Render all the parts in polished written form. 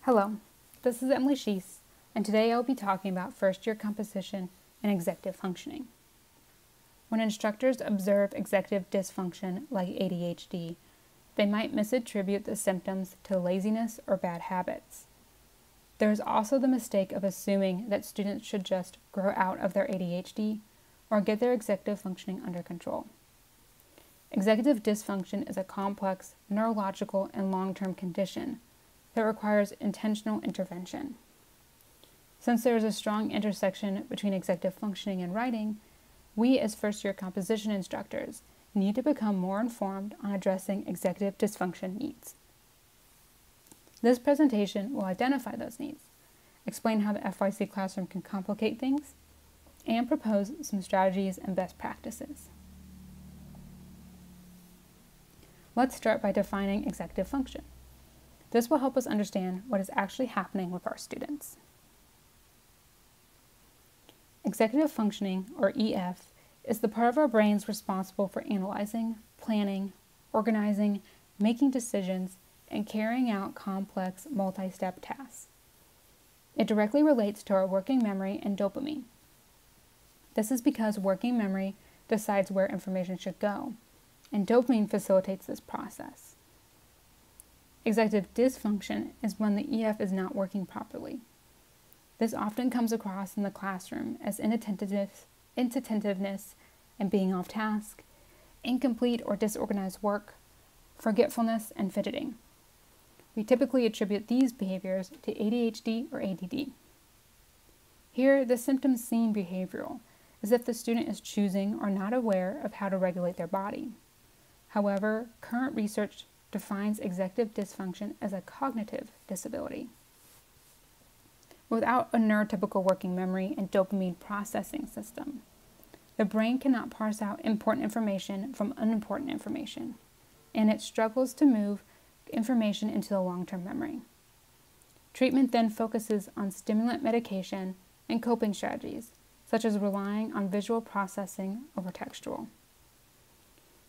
Hello, this is Emily Sheese, and today I will be talking about first-year composition and executive functioning. When instructors observe executive dysfunction like ADHD, they might misattribute the symptoms to laziness or bad habits. There is also the mistake of assuming that students should just grow out of their ADHD or get their executive functioning under control. Executive dysfunction is a complex neurological and long-term condition that requires intentional intervention. Since there is a strong intersection between executive functioning and writing, we as first-year composition instructors need to become more informed on addressing executive dysfunction needs. This presentation will identify those needs, explain how the FYC classroom can complicate things, and propose some strategies and best practices. Let's start by defining executive function. This will help us understand what is actually happening with our students. Executive functioning, or EF, is the part of our brains responsible for analyzing, planning, organizing, making decisions, and carrying out complex multi-step tasks. It directly relates to our working memory and dopamine. This is because working memory decides where information should go, and dopamine facilitates this process. Executive dysfunction is when the EF is not working properly. This often comes across in the classroom as inattentiveness and being off task, incomplete or disorganized work, forgetfulness, and fidgeting. We typically attribute these behaviors to ADHD or ADD. Here, the symptoms seem behavioral, as if the student is choosing or not aware of how to regulate their body. However, current research defines executive dysfunction as a cognitive disability. Without a neurotypical working memory and dopamine processing system, the brain cannot parse out important information from unimportant information, and it struggles to move information into the long-term memory. Treatment then focuses on stimulant medication and coping strategies, such as relying on visual processing over textual.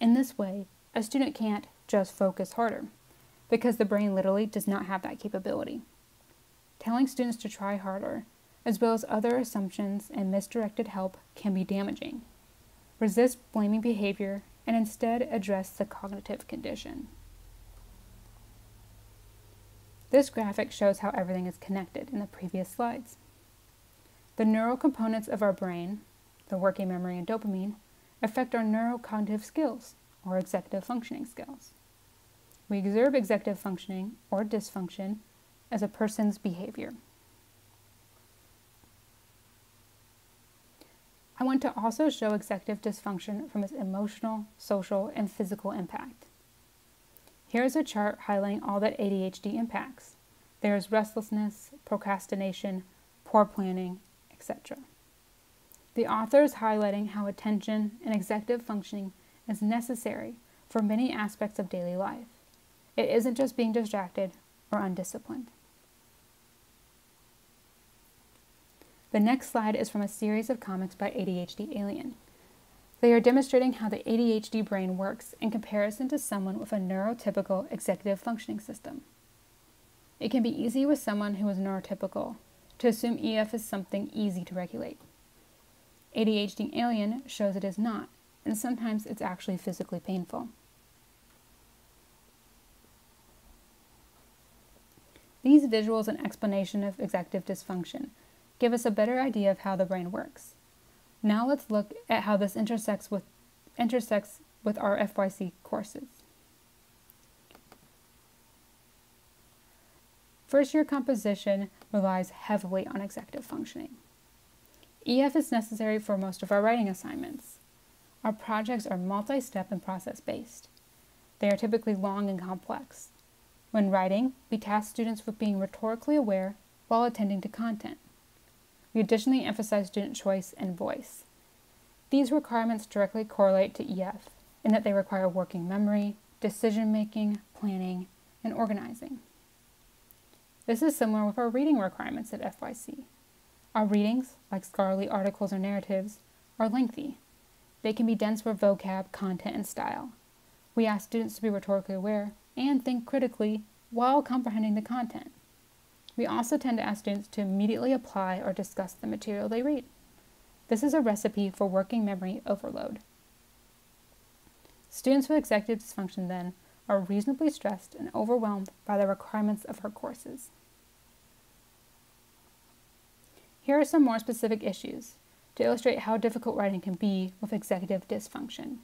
In this way, a student can't just focus harder, because the brain literally does not have that capability. Telling students to try harder, as well as other assumptions and misdirected help, can be damaging. Resist blaming behavior and instead address the cognitive condition. This graphic shows how everything is connected in the previous slides. The neural components of our brain, the working memory and dopamine, affect our neurocognitive skills, or executive functioning skills. We observe executive functioning, or dysfunction, as a person's behavior. I want to also show executive dysfunction from its emotional, social, and physical impact. Here is a chart highlighting all that ADHD impacts. There is restlessness, procrastination, poor planning, etc. The author is highlighting how attention and executive functioning is necessary for many aspects of daily life. It isn't just being distracted or undisciplined. The next slide is from a series of comics by ADHD Alien. They are demonstrating how the ADHD brain works in comparison to someone with a neurotypical executive functioning system. It can be easy with someone who is neurotypical to assume EF is something easy to regulate. ADHD Alien shows it is not, and sometimes it's actually physically painful. These visuals and explanation of executive dysfunction give us a better idea of how the brain works. Now let's look at how this intersects with our FYC courses. First-year composition relies heavily on executive functioning. EF is necessary for most of our writing assignments. Our projects are multi-step and process-based. They are typically long and complex. When writing, we task students with being rhetorically aware while attending to content. We additionally emphasize student choice and voice. These requirements directly correlate to EF in that they require working memory, decision-making, planning, and organizing. This is similar with our reading requirements at FYC. Our readings, like scholarly articles or narratives, are lengthy. They can be dense with vocab, content, and style. We ask students to be rhetorically aware and think critically while comprehending the content. We also tend to ask students to immediately apply or discuss the material they read. This is a recipe for working memory overload. Students with executive dysfunction, then, are reasonably stressed and overwhelmed by the requirements of her courses. Here are some more specific issues to illustrate how difficult writing can be with executive dysfunction.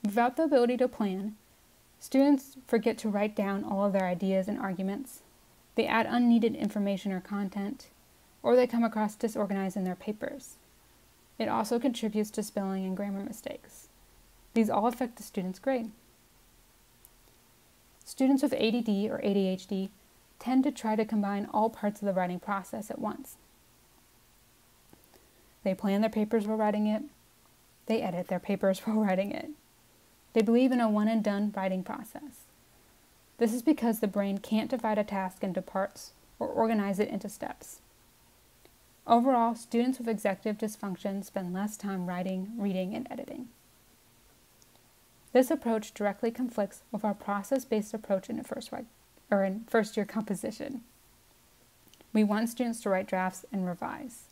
Without the ability to plan, students forget to write down all of their ideas and arguments. They add unneeded information or content, or they come across disorganized in their papers. It also contributes to spelling and grammar mistakes. These all affect the student's grade. Students with ADD or ADHD tend to try to combine all parts of the writing process at once. They plan their papers while writing it. They edit their papers while writing it. They believe in a one-and-done writing process. This is because the brain can't divide a task into parts or organize it into steps. Overall, students with executive dysfunction spend less time writing, reading, and editing. This approach directly conflicts with our process-based approach in first-year composition. We want students to write drafts and revise.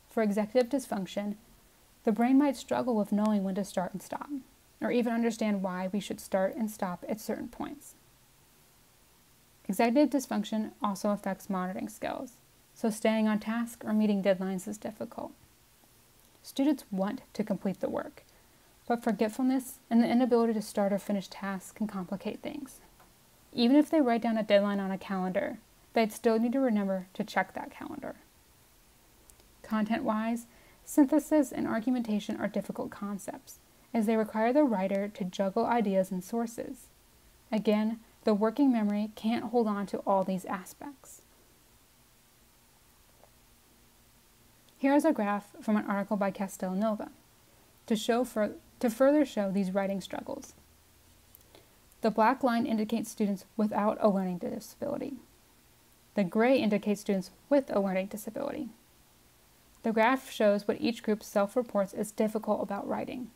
For executive dysfunction, the brain might struggle with knowing when to start and stop, or even understand why we should start and stop at certain points. Executive dysfunction also affects monitoring skills, so staying on task or meeting deadlines is difficult. Students want to complete the work, but forgetfulness and the inability to start or finish tasks can complicate things. Even if they write down a deadline on a calendar, they'd still need to remember to check that calendar. Content-wise, synthesis and argumentation are difficult concepts, as they require the writer to juggle ideas and sources. Again, the working memory can't hold on to all these aspects. Here is a graph from an article by Castelnova to further show these writing struggles. The black line indicates students without a learning disability. The gray indicates students with a learning disability. The graph shows what each group self-reports as difficult about writing.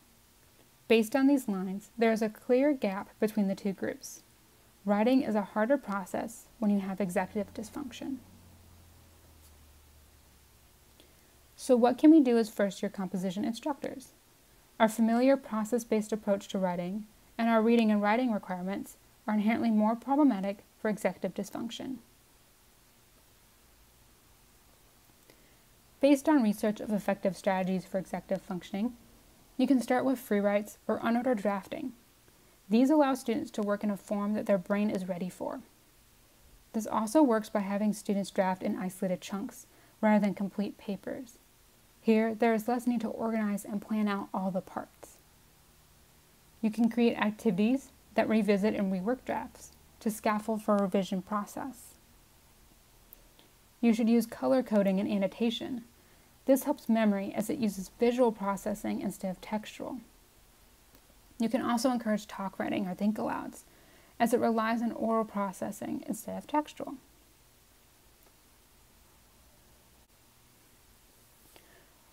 Based on these lines, there is a clear gap between the two groups. Writing is a harder process when you have executive dysfunction. So what can we do as first-year composition instructors? Our familiar process-based approach to writing and our reading and writing requirements are inherently more problematic for executive dysfunction. Based on research of effective strategies for executive functioning, you can start with free writes or unordered drafting. These allow students to work in a form that their brain is ready for. This also works by having students draft in isolated chunks rather than complete papers. Here, there is less need to organize and plan out all the parts. You can create activities that revisit and rework drafts to scaffold for a revision process. You should use color coding and annotation. This helps memory as it uses visual processing instead of textual. You can also encourage talk writing or think alouds, as it relies on oral processing instead of textual.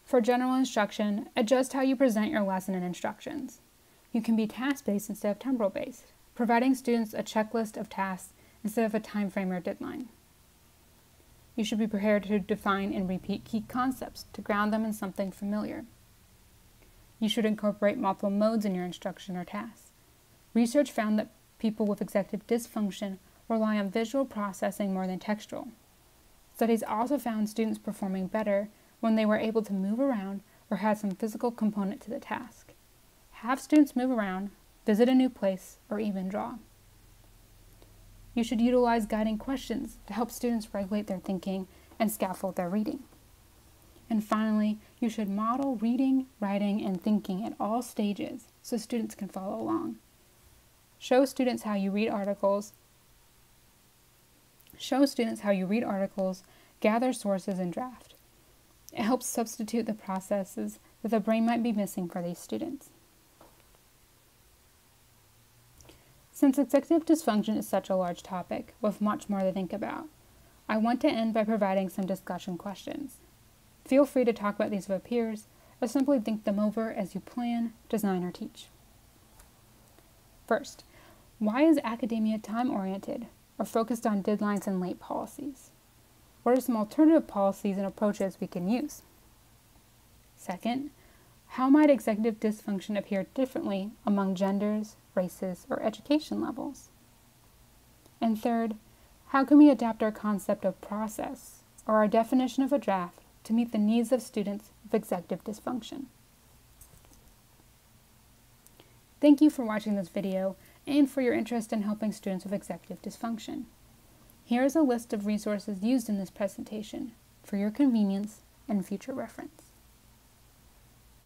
For general instruction, adjust how you present your lesson and instructions. You can be task-based instead of temporal-based, providing students a checklist of tasks instead of a time frame or deadline. You should be prepared to define and repeat key concepts to ground them in something familiar. You should incorporate multiple modes in your instruction or tasks. Research found that people with executive dysfunction rely on visual processing more than textual. Studies also found students performing better when they were able to move around or had some physical component to the task. Have students move around, visit a new place, or even draw. You should utilize guiding questions to help students regulate their thinking and scaffold their reading. And finally, you should model reading, writing, and thinking at all stages so students can follow along. Show students how you read articles, gather sources, and draft. It helps substitute the processes that the brain might be missing for these students. Since executive dysfunction is such a large topic with much more to think about, I want to end by providing some discussion questions. Feel free to talk about these with peers, or simply think them over as you plan, design, or teach. First, why is academia time-oriented? are focused on deadlines and late policies. What are some alternative policies and approaches we can use? Second, how might executive dysfunction appear differently among genders, races, or education levels? And third, how can we adapt our concept of process, or our definition of a draft, to meet the needs of students with executive dysfunction? Thank you for watching this video and for your interest in helping students with executive dysfunction. Here is a list of resources used in this presentation for your convenience and future reference.